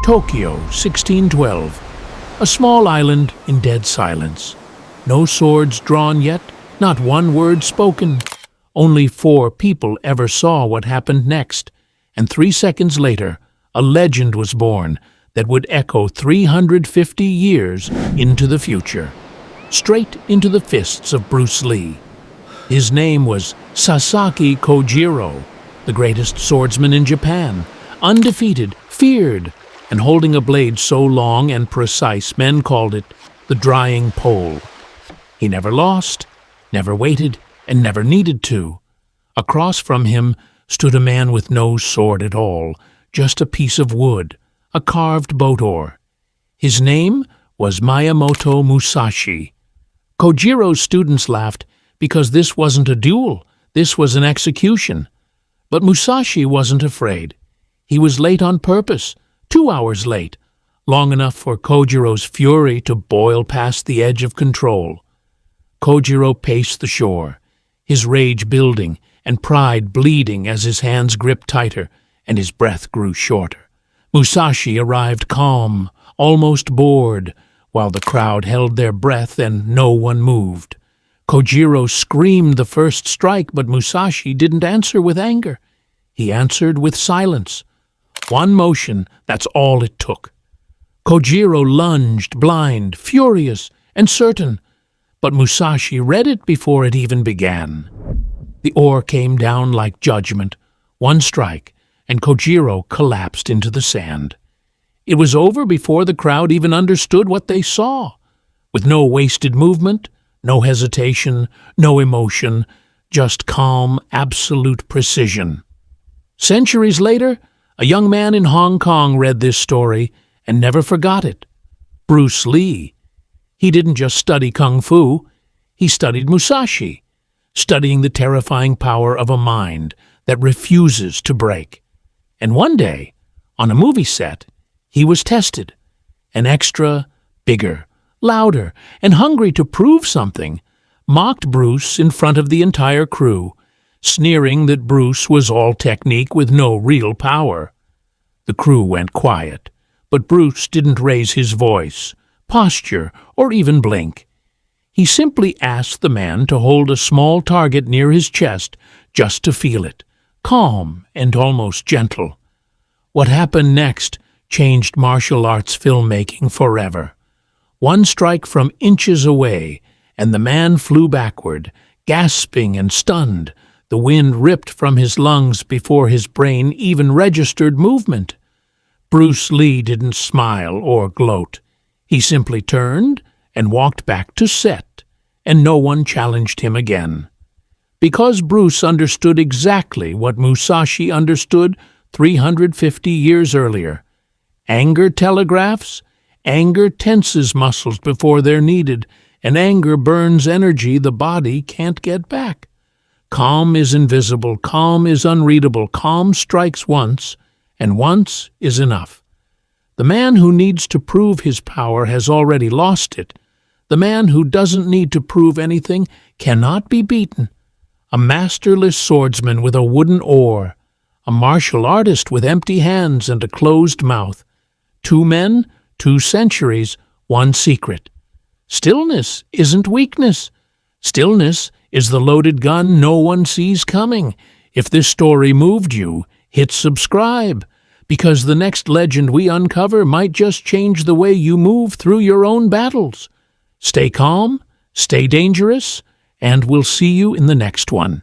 Tokyo, 1612. A small island in dead silence. No swords drawn yet, not one word spoken. Only 4 people ever saw what happened next, and 3 seconds later, a legend was born that would echo 350 years into the future, straight into the fists of Bruce Lee. His name was Sasaki Kojiro, the greatest swordsman in Japan, undefeated, feared, and holding a blade so long and precise men called it the drying pole. He never lost, never waited, and never needed to. Across from him stood a man with no sword at all, just a piece of wood, a carved boat oar. His name was Miyamoto Musashi. Kojiro's students laughed because this wasn't a duel, this was an execution. But Musashi wasn't afraid. He was late on purpose, 2 hours late, long enough for Kojiro's fury to boil past the edge of control. Kojiro paced the shore, his rage building and pride bleeding as his hands gripped tighter and his breath grew shorter. Musashi arrived calm, almost bored, while the crowd held their breath and no one moved. Kojiro screamed the first strike, but Musashi didn't answer with anger. He answered with silence. One motion, that's all it took. Kojiro lunged, blind, furious, and certain, but Musashi read it before it even began. The oar came down like judgment, 1 strike, and Kojiro collapsed into the sand. It was over before the crowd even understood what they saw. With no wasted movement, no hesitation, no emotion, just calm, absolute precision. Centuries later, a young man in Hong Kong read this story and never forgot it. Bruce Lee. He didn't just study kung fu, he studied Musashi, studying the terrifying power of a mind that refuses to break. And one day, on a movie set, he was tested. An extra, bigger, louder, and hungry to prove something, mocked Bruce in front of the entire crew, sneering that Bruce was all technique with no real power. The crew went quiet, but Bruce didn't raise his voice, posture, or even blink. He simply asked the man to hold a small target near his chest just to feel it, calm and almost gentle. What happened next changed martial arts filmmaking forever. 1 strike from inches away, and the man flew backward, gasping and stunned. The wind ripped from his lungs before his brain even registered movement. Bruce Lee didn't smile or gloat. He simply turned and walked back to set, and no one challenged him again. Because Bruce understood exactly what Musashi understood 350 years earlier. Anger telegraphs, anger tenses muscles before they're needed, and anger burns energy the body can't get back. Calm is invisible, calm is unreadable, calm strikes once, and once is enough. The man who needs to prove his power has already lost it. The man who doesn't need to prove anything cannot be beaten. A masterless swordsman with a wooden oar, a martial artist with empty hands and a closed mouth. 2 men, 2 centuries, 1 secret. Stillness isn't weakness. Stillness is the loaded gun no one sees coming. If this story moved you, hit subscribe, because the next legend we uncover might just change the way you move through your own battles. Stay calm, stay dangerous, and we'll see you in the next one.